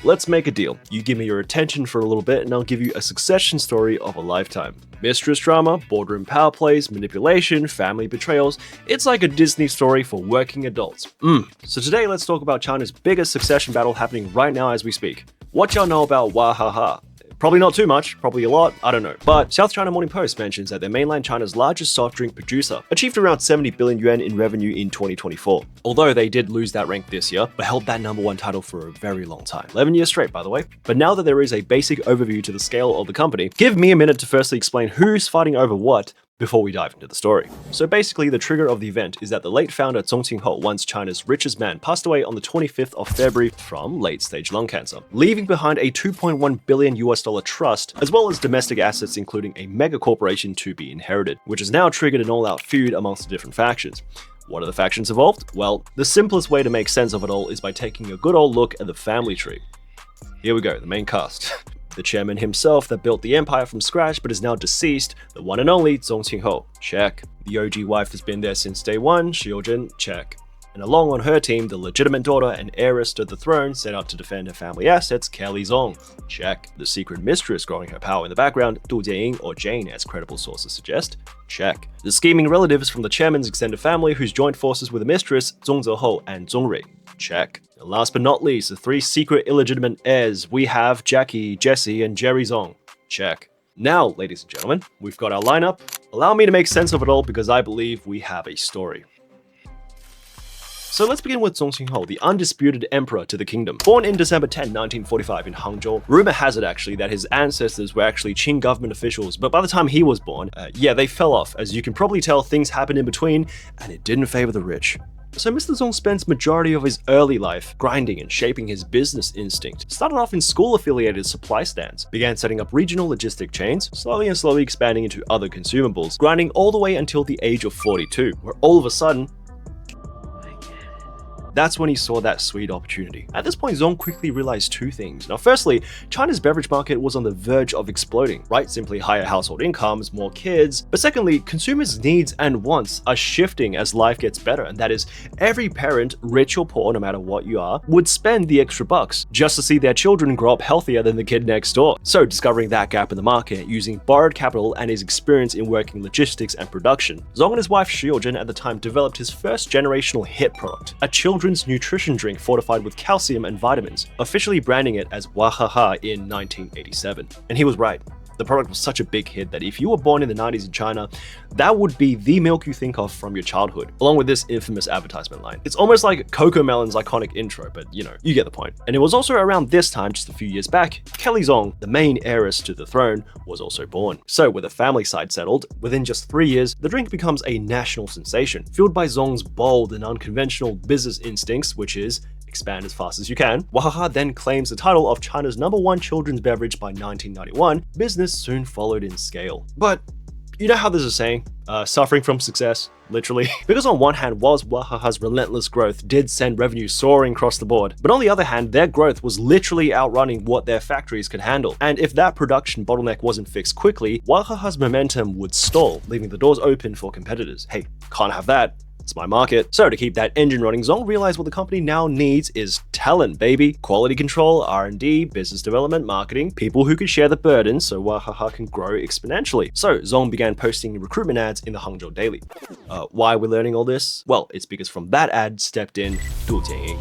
Let's make a deal. You give me your attention for a little bit and I'll give you a succession story of a lifetime. Mistress drama, boardroom power plays, manipulation, family betrayals. It's like a Disney story for working adults. So today let's talk about China's biggest succession battle happening right now as we speak. What y'all know about Wahaha? Probably not too much, probably a lot, I don't know. But South China Morning Post mentions that they're mainland China's largest soft drink producer achieved around 70 billion yuan in revenue in 2024. Although they did lose that rank this year, but held that #1 title for a very long time. 11 years straight, by the way. But now that there is a basic overview to the scale of the company, give me a minute to firstly explain who's fighting over what before we dive into the story. So basically, the trigger of the event is that the late founder Zong Qinghou, once China's richest man, passed away on the 25th of February from late-stage lung cancer, leaving behind a $2.1 billion trust, as well as domestic assets including a mega corporation to be inherited, which has now triggered an all-out feud amongst the different factions. What are the factions involved? Well, the simplest way to make sense of it all is by taking a good old look at the family tree. Here we go, the main cast. The chairman himself that built the empire from scratch but is now deceased, the one and only Zong Qinghou, check. The OG wife has been there since day one, Xiujin, check. And along on her team, the legitimate daughter and heiress to the throne set out to defend her family assets, Kelly Zong, check. The secret mistress growing her power in the background, Du Jianying or Jane as credible sources suggest, check. The scheming relatives from the chairman's extended family who's joined forces with the mistress, Zong Zihou and Zong Rui, check. And last but not least, the 3 secret illegitimate heirs, we have Jackie, Jesse and Jerry Zong, check. Now, ladies and gentlemen, we've got our lineup. Allow me to make sense of it all because I believe we have a story. So let's begin with Zong Qinghou, the undisputed emperor to the kingdom. Born in December 10, 1945 in Hangzhou, rumor has it actually that his ancestors were actually Qing government officials, but by the time he was born, they fell off. As you can probably tell, things happened in between, and it didn't favor the rich. So Mr. Zong spends majority of his early life grinding and shaping his business instinct. Started off in school-affiliated supply stands, began setting up regional logistic chains, slowly expanding into other consumables, grinding all the way until the age of 42, where all of a sudden, that's when he saw that sweet opportunity. At this point, Zong quickly realized 2 things. Now, firstly, China's beverage market was on the verge of exploding, right? Simply higher household incomes, more kids. But secondly, consumers' needs and wants are shifting as life gets better, and that is, every parent, rich or poor, no matter what you are, would spend the extra bucks just to see their children grow up healthier than the kid next door. So, discovering that gap in the market, using borrowed capital and his experience in working logistics and production, Zong and his wife Xiujin at the time developed his first generational hit product, a children's nutrition drink fortified with calcium and vitamins, officially branding it as Wahaha in 1987. And he was right. The product was such a big hit that if you were born in the 90s in China, that would be the milk you think of from your childhood, along with this infamous advertisement line. It's almost like Coco Melon's iconic intro, but you know, you get the point. And it was also around this time, just a few years back, Kelly Zong, the main heiress to the throne, was also born. So with the family side settled, within just 3 years, the drink becomes a national sensation, fueled by Zong's bold and unconventional business instincts, which is expand as fast as you can. Wahaha then claims the title of China's #1 children's beverage by 1991. Business soon followed in scale. But you know how there's a saying, suffering from success, literally. Because on one hand, whilst Wahaha's relentless growth did send revenue soaring across the board, but on the other hand, their growth was literally outrunning what their factories could handle. And if that production bottleneck wasn't fixed quickly, Wahaha's momentum would stall, leaving the doors open for competitors. Hey, can't have that. It's my market. So to keep that engine running, Zong realized what the company now needs is talent, baby. Quality control, R&D, business development, marketing, people who can share the burden so Wahaha can grow exponentially. So Zong began posting recruitment ads in the Hangzhou Daily. Why are we learning all this? Well, it's because from that ad stepped in Du Jianying,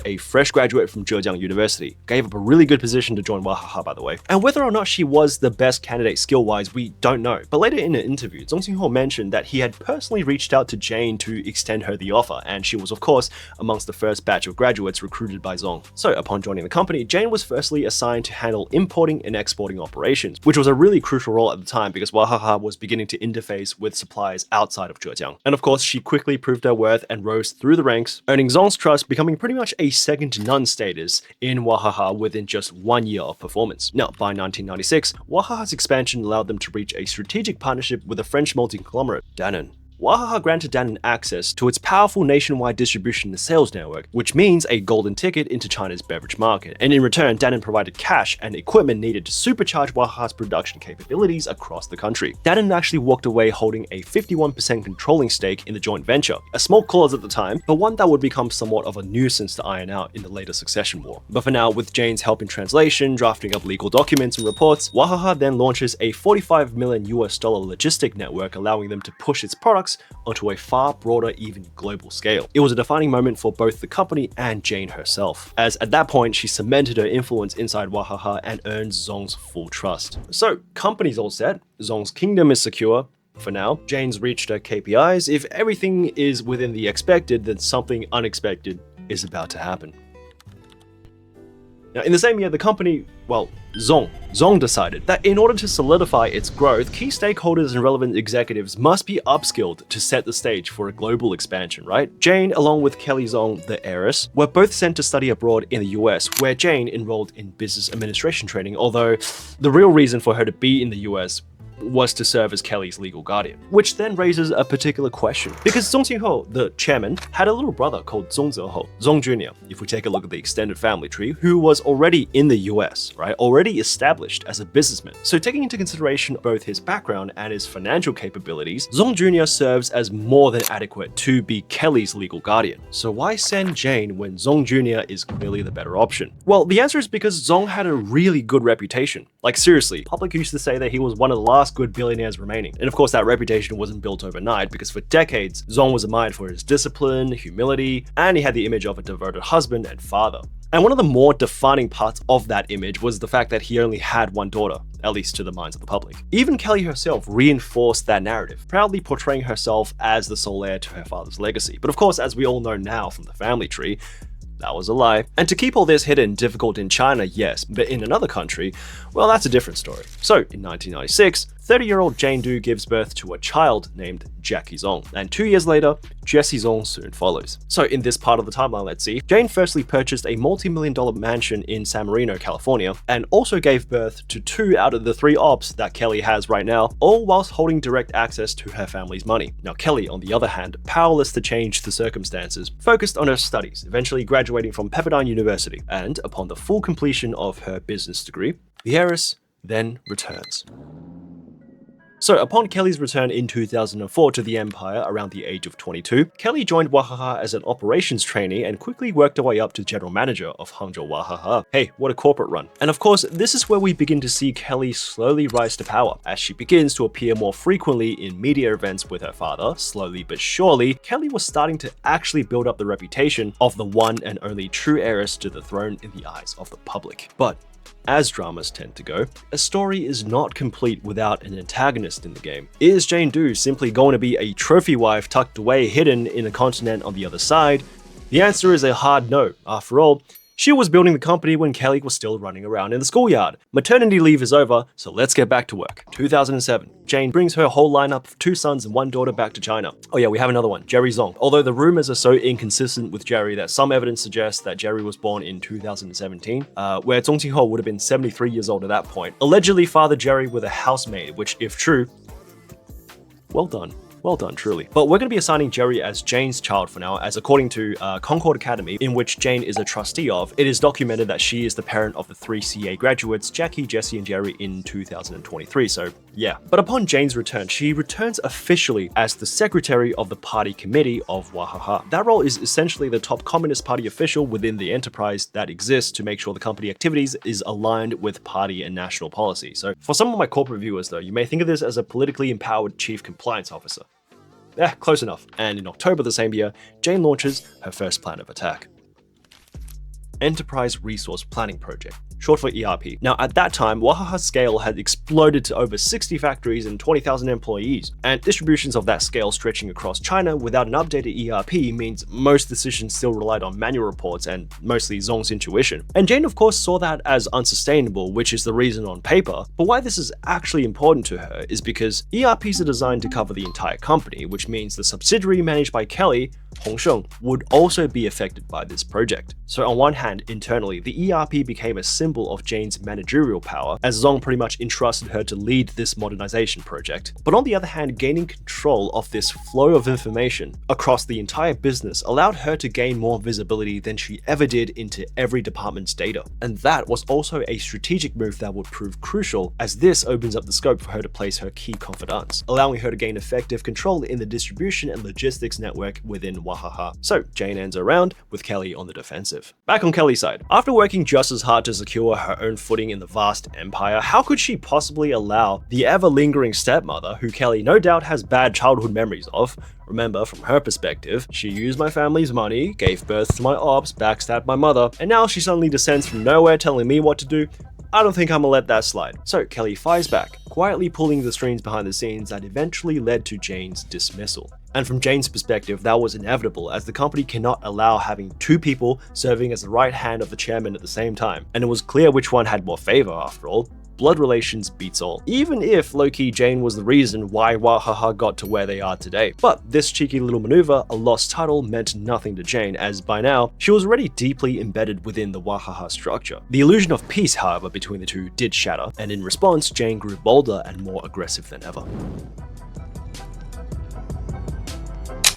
a fresh graduate from Zhejiang University, gave up a really good position to join Wahaha, by the way. And whether or not she was the best candidate skill-wise, we don't know. But later in an interview, Zong Qinghou mentioned that he had personally reached out to Jane to extend her the offer, and she was of course amongst the first batch of graduates recruited by Zong. So upon joining the company, Jane was firstly assigned to handle importing and exporting operations, which was a really crucial role at the time because Wahaha was beginning to interface with suppliers outside of Zhejiang. And of course, she quickly proved her worth and rose through the ranks, earning Zong's trust, becoming pretty much a second to none status in Wahaha within just 1 year of performance. Now, by 1996, Wahaha's expansion allowed them to reach a strategic partnership with a French multi-conglomerate, Danone. Wahaha granted Dannon access to its powerful nationwide distribution and sales network, which means a golden ticket into China's beverage market. And in return, Dannon provided cash and equipment needed to supercharge Wahaha's production capabilities across the country. Dannon actually walked away holding a 51% controlling stake in the joint venture, a small clause at the time, but one that would become somewhat of a nuisance to iron out in the later succession war. But for now, with Jane's help in translation, drafting up legal documents and reports, Wahaha then launches a $45 million logistic network, allowing them to push its products onto a far broader, even global scale. It was a defining moment for both the company and Jane herself, as at that point she cemented her influence inside Wahaha and earned Zong's full trust. So, company's all set, Zong's kingdom is secure. For now, Jane's reached her KPIs. If everything is within the expected, then something unexpected is about to happen. Now, in the same year, the company, Zong decided that in order to solidify its growth, key stakeholders and relevant executives must be upskilled to set the stage for a global expansion, right? Jane, along with Kelly Zong, the heiress, were both sent to study abroad in the US, where Jane enrolled in business administration training, although the real reason for her to be in the US was to serve as Kelly's legal guardian. Which then raises a particular question. Because Zong Qinghou, the chairman, had a little brother called Zong Zehou, Zong Jr., if we take a look at the extended family tree, who was already in the US, right? Already established as a businessman. So taking into consideration both his background and his financial capabilities, Zong Jr. serves as more than adequate to be Kelly's legal guardian. So why send Jane when Zong Jr. is clearly the better option? Well, the answer is because Zong had a really good reputation. Like seriously, public used to say that he was one of the last good billionaires remaining. And of course, that reputation wasn't built overnight, because for decades, Zong was admired for his discipline, humility, and he had the image of a devoted husband and father. And one of the more defining parts of that image was the fact that he only had one daughter, at least to the minds of the public. Even Kelly herself reinforced that narrative, proudly portraying herself as the sole heir to her father's legacy. But of course, as we all know now from the family tree, that was a lie. And to keep all this hidden difficult in China, yes, but in another country, well, that's a different story. So, in 1996, 30-year-old Jane Du gives birth to a child named Jackie Zong, and 2 years later, Jessie Zong soon follows. So in this part of the timeline, let's see, Jane firstly purchased a multi-million-dollar mansion in San Marino, California, and also gave birth to 2 out of the 3 ops that Kelly has right now, all whilst holding direct access to her family's money. Now Kelly, on the other hand, powerless to change the circumstances, focused on her studies, eventually graduating from Pepperdine University, and upon the full completion of her business degree, the heiress then returns. So upon Kelly's return in 2004 to the empire around the age of 22, Kelly joined Wahaha as an operations trainee and quickly worked her way up to general manager of Hangzhou Wahaha. Hey, what a corporate run. And of course, this is where we begin to see Kelly slowly rise to power. As she begins to appear more frequently in media events with her father, slowly but surely, Kelly was starting to actually build up the reputation of the one and only true heiress to the throne in the eyes of the public. But as dramas tend to go, a story is not complete without an antagonist in the game. Is Jane Du simply going to be a trophy wife tucked away hidden in a continent on the other side? The answer is a hard no. After all, she was building the company when Kelly was still running around in the schoolyard. Maternity leave is over, so let's get back to work. 2007, Jane brings her whole lineup of 2 sons and 1 daughter back to China. Oh yeah, we have another one, Jerry Zong. Although the rumors are so inconsistent with Jerry that some evidence suggests that Jerry was born in 2017, where Zong Qinghou would have been 73 years old at that point. Allegedly fathered Jerry with a housemaid, which if true, well done. Well done, truly. But we're going to be assigning Jerry as Jane's child for now, as according to Concord Academy, in which Jane is a trustee of, it is documented that she is the parent of the 3 CA graduates, Jackie, Jessie, and Jerry in 2023, so yeah. But upon Jane's return, she returns officially as the secretary of the party committee of Wahaha. That role is essentially the top Communist Party official within the enterprise that exists to make sure the company activities is aligned with party and national policy. So for some of my corporate viewers though, you may think of this as a politically empowered chief compliance officer. Close enough. And in October the same year, Jane launches her first plan of attack. Enterprise Resource Planning Project, short for ERP. Now at that time, Wahaha's scale had exploded to over 60 factories and 20,000 employees, and distributions of that scale stretching across China without an updated ERP means most decisions still relied on manual reports and mostly Zong's intuition. And Jane of course saw that as unsustainable, which is the reason on paper, but why this is actually important to her is because ERPs are designed to cover the entire company, which means the subsidiary managed by Kelly Hangzhou, would also be affected by this project. So on one hand, internally, the ERP became a symbol of Jane's managerial power, as Zong pretty much entrusted her to lead this modernization project. But on the other hand, gaining control of this flow of information across the entire business allowed her to gain more visibility than she ever did into every department's data. And that was also a strategic move that would prove crucial, as this opens up the scope for her to place her key confidants, allowing her to gain effective control in the distribution and logistics network within Wahaha. So Jane ends her round with Kelly on the defensive. Back on Kelly's side, after working just as hard to secure her own footing in the vast empire, how could she possibly allow the ever-lingering stepmother, who Kelly no doubt has bad childhood memories of? Remember, from her perspective, she used my family's money, gave birth to my ops, backstabbed my mother, and now she suddenly descends from nowhere telling me what to do. I don't think I'm gonna let that slide. So Kelly fires back, quietly pulling the strings behind the scenes that eventually led to Jane's dismissal. And from Jane's perspective, that was inevitable, as the company cannot allow having two people serving as the right hand of the chairman at the same time. And it was clear which one had more favor after all. Blood relations beats all, even if low-key Jane was the reason why Wahaha got to where they are today. But this cheeky little maneuver, a lost title, meant nothing to Jane, as by now, she was already deeply embedded within the Wahaha structure. The illusion of peace, however, between the two did shatter, and in response, Jane grew bolder and more aggressive than ever.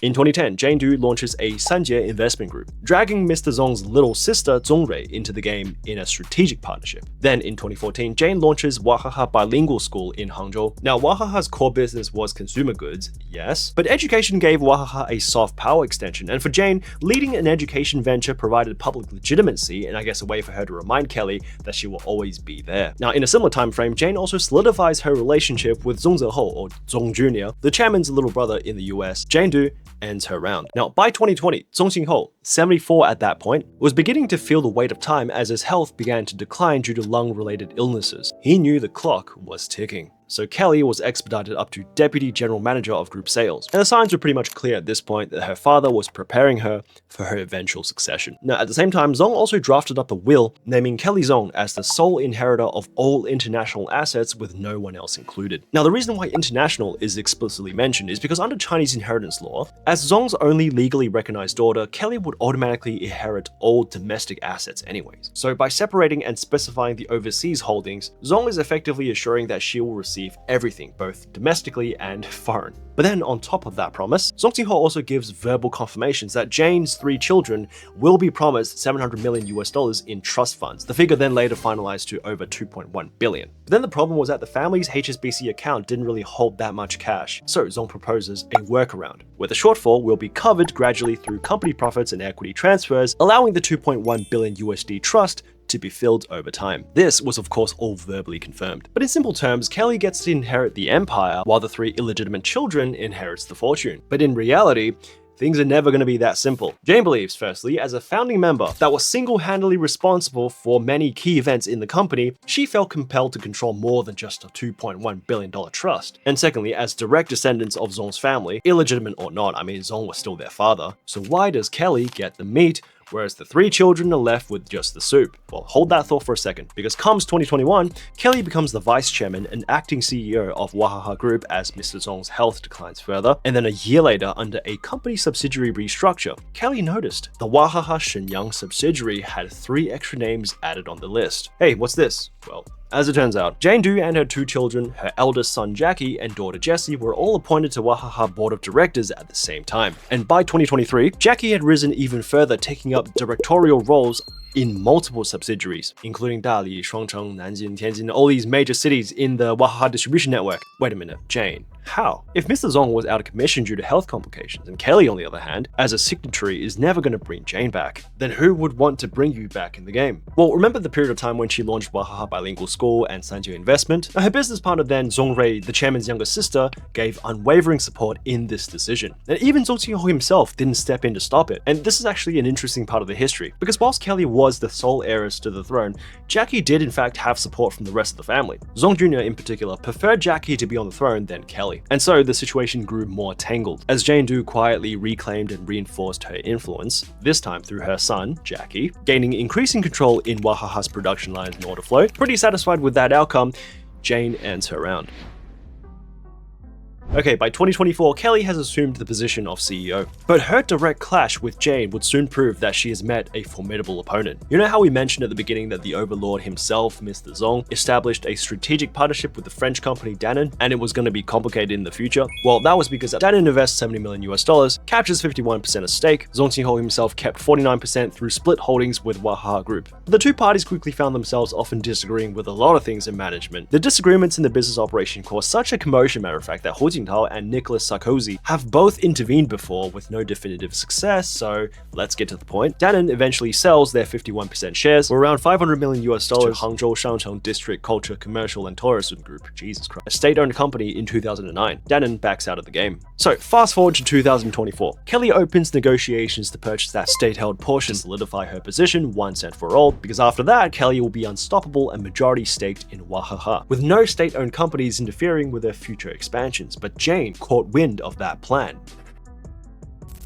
In 2010, Jane Du launches a Sanjie investment group, dragging Mr. Zong's little sister Zongrui into the game in a strategic partnership. Then in 2014, Jane launches Wahaha Bilingual School in Hangzhou. Now, Wahaha's core business was consumer goods, yes, but education gave Wahaha a soft power extension, and for Jane, leading an education venture provided public legitimacy and I guess a way for her to remind Kelly that she will always be there. Now, in a similar time frame, Jane also solidifies her relationship with Zong Zehou, or Zong Jr., the chairman's little brother in the US. Jane Du ends her round. Now, by 2020, Zong Qinghou, 74 at that point, was beginning to feel the weight of time as his health began to decline due to lung-related illnesses. He knew the clock was ticking. So Kelly was expedited up to Deputy General Manager of Group Sales, and the signs were pretty much clear at this point that her father was preparing her for her eventual succession. Now, at the same time, Zong also drafted up a will naming Kelly Zong as the sole inheritor of all international assets with no one else included. Now, the reason why international is explicitly mentioned is because under Chinese inheritance law, as Zong's only legally recognized daughter, Kelly would automatically inherit all domestic assets anyways. So by separating and specifying the overseas holdings, Zong is effectively assuring that she will receive everything, both domestically and foreign. But then on top of that promise, Zong Qinghou also gives verbal confirmations that Jane's 3 children will be promised $700 million in trust funds, the figure then later finalized to over $2.1 billion. But then the problem was that the family's HSBC account didn't really hold that much cash, so Zong proposes a workaround, where the shortfall will be covered gradually through company profits and equity transfers, allowing the $2.1 billion trust to be filled over time. This was of course all verbally confirmed. But in simple terms, Kelly gets to inherit the empire while the 3 illegitimate children inherits the fortune. But in reality, things are never going to be that simple. Jane believes, firstly, as a founding member that was single-handedly responsible for many key events in the company, she felt compelled to control more than just a $2.1 billion trust. And secondly, as direct descendants of Zong's family, illegitimate or not, I mean, Zong was still their father, so why does Kelly get the meat whereas the 3 children are left with just the soup? Well, hold that thought for a second, because comes 2021, Kelly becomes the vice chairman and acting CEO of Wahaha Group as Mr. Zong's health declines further, and then a year later, under a company subsidiary restructure, Kelly noticed the Wahaha Shenyang subsidiary had 3 extra names added on the list. Hey, what's this? Well, as it turns out, Jane Du and her 2 children, her eldest son Jackie and daughter Jessie, were all appointed to Wahaha board of directors at the same time. And by 2023, Jackie had risen even further, taking up directorial roles in multiple subsidiaries, including Dali, Shuangcheng, Nanjing, Tianjin, all these major cities in the Wahaha distribution network. Wait a minute, Jane, how? If Mr. Zong was out of commission due to health complications, and Kelly, on the other hand, as a signatory, is never going to bring Jane back, then who would want to bring you back in the game? Well, remember the period of time when she launched Wahaha Bilingual School and Sanjie Investment? Her business partner then, Zongrui, the chairman's younger sister, gave unwavering support in this decision. And even Zong Qinghou himself didn't step in to stop it. And this is actually an interesting part of the history, because whilst Kelly was the sole heiress to the throne, Jackie did in fact have support from the rest of the family. Zong Jr. in particular preferred Jackie to be on the throne than Kelly. And so the situation grew more tangled, as Jane Du quietly reclaimed and reinforced her influence, this time through her son, Jackie, gaining increasing control in Wahaha's production lines and order flow. Pretty satisfied with that outcome, Jane ends her round. Okay, by 2024, Kelly has assumed the position of CEO, but her direct clash with Jane would soon prove that she has met a formidable opponent. You know how we mentioned at the beginning that the overlord himself, Mr. Zong, established a strategic partnership with the French company Danone, and it was going to be complicated in the future? Well, that was because Danone invests $70 million, captures 51% of stake. Zong Qinghou himself kept 49% through split holdings with Wahaha Group. The two parties quickly found themselves often disagreeing with a lot of things in management. The disagreements in the business operation caused such a commotion, matter of fact, that Hu Jintao and Nicolas Sarkozy have both intervened before with no definitive success, so let's get to the point. Danone eventually sells their 51% shares for around $500 million to Hangzhou Shangcheng District Culture, Commercial and Tourism Group, Jesus Christ, a state-owned company in 2009. Danone backs out of the game. So fast forward to 2024. Kelly opens negotiations to purchase that state-held portion, solidify her position once and for all, because after that, Kelly will be unstoppable and majority staked in Wahaha, with no state-owned companies interfering with their future expansions. But Jane caught wind of that plan.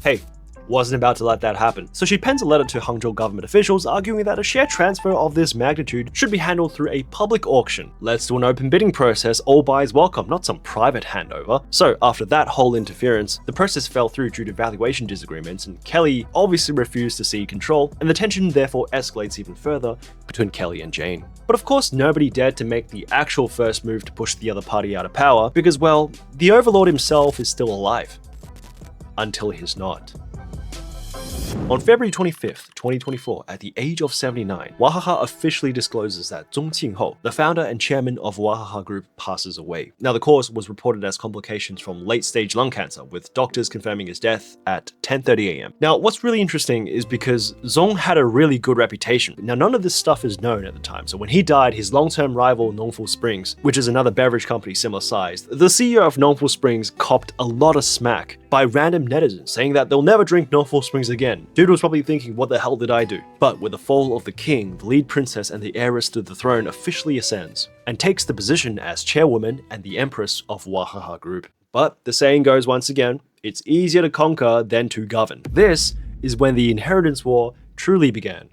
Hey, wasn't about to let that happen. So she pens a letter to Hangzhou government officials arguing that a share transfer of this magnitude should be handled through a public auction. Let's do an open bidding process, all buyers welcome, not some private handover. So after that whole interference, the process fell through due to valuation disagreements, and Kelly obviously refused to cede control, and the tension therefore escalates even further between Kelly and Jane. But of course, nobody dared to make the actual first move to push the other party out of power because, well, the overlord himself is still alive. Until he's not. On February 25th, 2024, at the age of 79, Wahaha officially discloses that Zong Qinghou, the founder and chairman of Wahaha Group, passes away. Now, the cause was reported as complications from late-stage lung cancer, with doctors confirming his death at 10:30 a.m. Now, what's really interesting is because Zong had a really good reputation. Now, none of this stuff is known at the time, so when he died, his long-term rival Nongfu Springs, which is another beverage company similar sized, the CEO of Nongfu Springs copped a lot of smack by random netizens saying that they'll never drink Nongfu Springs again. Dude was probably thinking, what the hell did I do? But with the fall of the king, the lead princess and the heiress to the throne officially ascends and takes the position as chairwoman and the empress of Wahaha Group. But the saying goes once again, it's easier to conquer than to govern. This is when the inheritance war truly began.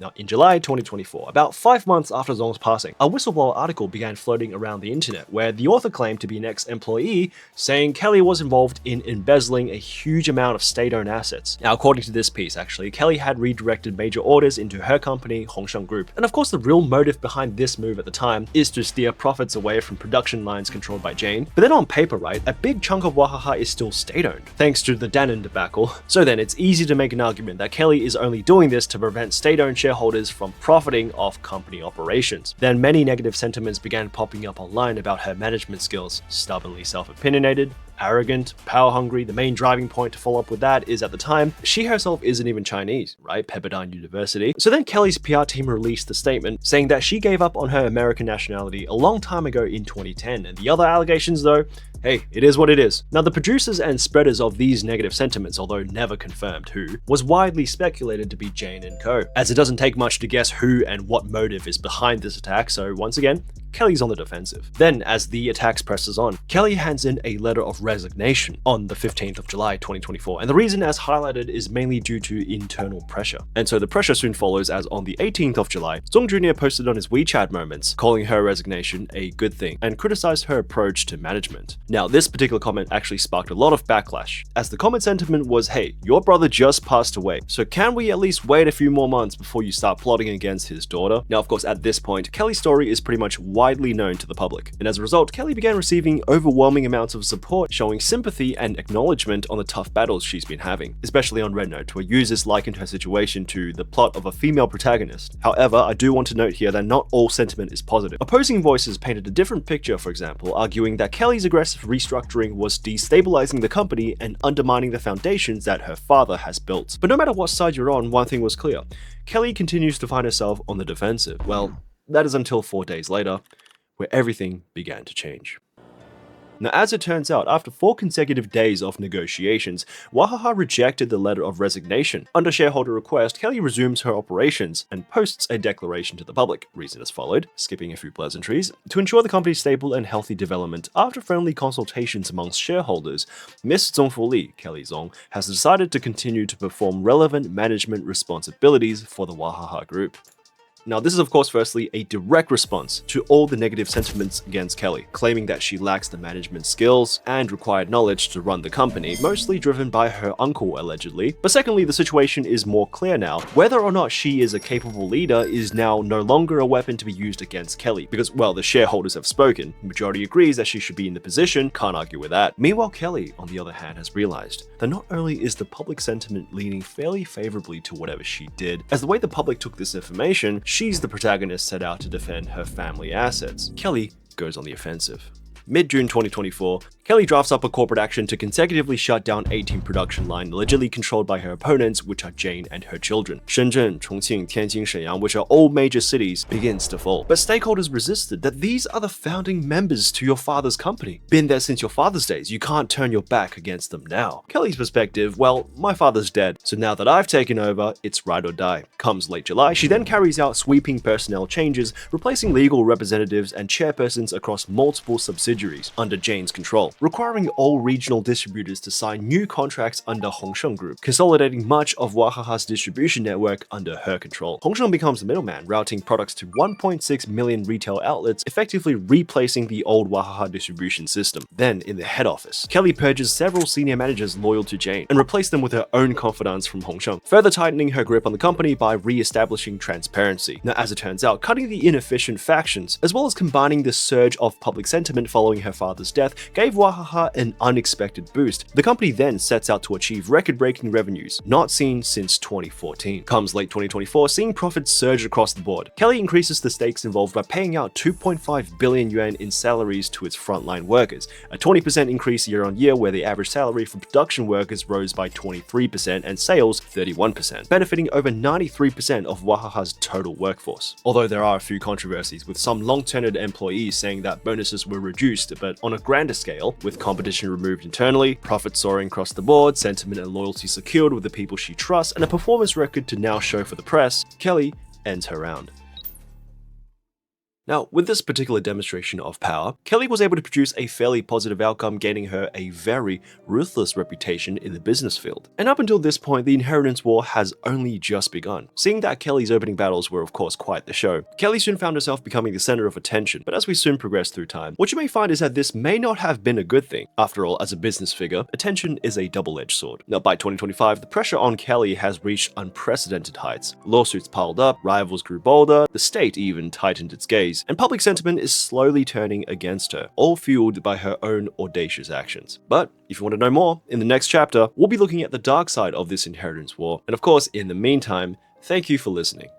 Now, in July 2024, about 5 months after Zong's passing, a whistleblower article began floating around the internet where the author claimed to be an ex-employee saying Kelly was involved in embezzling a huge amount of state-owned assets. Now, according to this piece, actually, Kelly had redirected major orders into her company, Hongsheng Group. And of course, the real motive behind this move at the time is to steer profits away from production lines controlled by Jane. But then on paper, right, a big chunk of Wahaha is still state-owned, thanks to the Danone debacle. So then it's easy to make an argument that Kelly is only doing this to prevent state-owned shareholders from profiting off company operations. Then many negative sentiments began popping up online about her management skills. Stubbornly self-opinionated, arrogant, power-hungry. The main driving point to follow up with that is, at the time, she herself isn't even Chinese, right? Pepperdine University. So then Kelly's PR team released a statement saying that she gave up on her American nationality a long time ago in 2010. And the other allegations, though, hey, it is what it is. Now, the producers and spreaders of these negative sentiments, although never confirmed who, was widely speculated to be Jane and co, as it doesn't take much to guess who and what motive is behind this attack, so once again, Kelly's on the defensive. Then, as the attacks presses on, Kelly hands in a letter of resignation on the 15th of July 2024, and the reason, as highlighted, is mainly due to internal pressure. And so the pressure soon follows, as on the 18th of July, Zong Jr. posted on his WeChat moments, calling her resignation a good thing, and criticized her approach to management. Now, this particular comment actually sparked a lot of backlash, as the comment sentiment was, hey, your brother just passed away, so can we at least wait a few more months before you start plotting against his daughter? Now, of course, at this point, Kelly's story is pretty much widely known to the public, and as a result, Kelly began receiving overwhelming amounts of support, showing sympathy and acknowledgement on the tough battles she's been having, especially on Reddit, where users likened her situation to the plot of a female protagonist. However, I do want to note here that not all sentiment is positive. Opposing voices painted a different picture, for example, arguing that Kelly's aggressive restructuring was destabilizing the company and undermining the foundations that her father has built. But no matter what side you're on, one thing was clear. Kelly continues to find herself on the defensive. Well, that is until 4 days later, where everything began to change. Now, as it turns out, after 4 consecutive days of negotiations, Wahaha rejected the letter of resignation. Under shareholder request, Kelly resumes her operations and posts a declaration to the public. Reason is followed, skipping a few pleasantries. To ensure the company's stable and healthy development, after friendly consultations amongst shareholders, Miss Zong Fuli, Kelly Zong, has decided to continue to perform relevant management responsibilities for the Wahaha Group. Now, this is of course firstly a direct response to all the negative sentiments against Kelly, claiming that she lacks the management skills and required knowledge to run the company, mostly driven by her uncle allegedly. But secondly, the situation is more clear now. Whether or not she is a capable leader is now no longer a weapon to be used against Kelly, because, well, the shareholders have spoken. The majority agrees that she should be in the position, can't argue with that. Meanwhile, Kelly, on the other hand, has realized that not only is the public sentiment leaning fairly favorably to whatever she did, as the way the public took this information, she's the protagonist set out to defend her family assets. Kelly goes on the offensive. Mid-June 2024, Kelly drafts up a corporate action to consecutively shut down 18 production lines allegedly controlled by her opponents, which are Jane and her children. Shenzhen, Chongqing, Tianjin, Shenyang, which are all major cities, begins to fall. But stakeholders resisted that these are the founding members to your father's company. Been there since your father's days, you can't turn your back against them now. Kelly's perspective, well, my father's dead, so now that I've taken over, it's ride or die. Comes late July, she then carries out sweeping personnel changes, replacing legal representatives and chairpersons across multiple subsidiaries under Jane's control, requiring all regional distributors to sign new contracts under Hongsheng Group, consolidating much of Wahaha's distribution network under her control. Hongsheng becomes the middleman, routing products to 1.6 million retail outlets, effectively replacing the old Wahaha distribution system. Then, in the head office, Kelly purges several senior managers loyal to Jane and replaced them with her own confidants from Hongsheng, further tightening her grip on the company by re-establishing transparency. Now, as it turns out, cutting the inefficient factions, as well as combining the surge of public sentiment following her father's death, gave Wahaha an unexpected boost. The company then sets out to achieve record-breaking revenues, not seen since 2014. Comes late 2024, seeing profits surge across the board. Kelly increases the stakes involved by paying out 2.5 billion yuan in salaries to its frontline workers, a 20% increase year-on-year, where the average salary for production workers rose by 23% and sales 31%, benefiting over 93% of Wahaha's total workforce. Although there are a few controversies, with some long-tenured employees saying that bonuses were reduced, but on a grander scale, with competition removed internally, profits soaring across the board, sentiment and loyalty secured with the people she trusts, and a performance record to now show for the press, Kelly ends her round. Now, with this particular demonstration of power, Kelly was able to produce a fairly positive outcome, gaining her a very ruthless reputation in the business field. And up until this point, the inheritance war has only just begun. Seeing that Kelly's opening battles were of course quite the show, Kelly soon found herself becoming the center of attention. But as we soon progress through time, what you may find is that this may not have been a good thing. After all, as a business figure, attention is a double-edged sword. Now, by 2025, the pressure on Kelly has reached unprecedented heights. Lawsuits piled up, rivals grew bolder, the state even tightened its gaze, and public sentiment is slowly turning against her, all fueled by her own audacious actions. But if you want to know more, in the next chapter, we'll be looking at the dark side of this inheritance war. And of course, in the meantime, thank you for listening.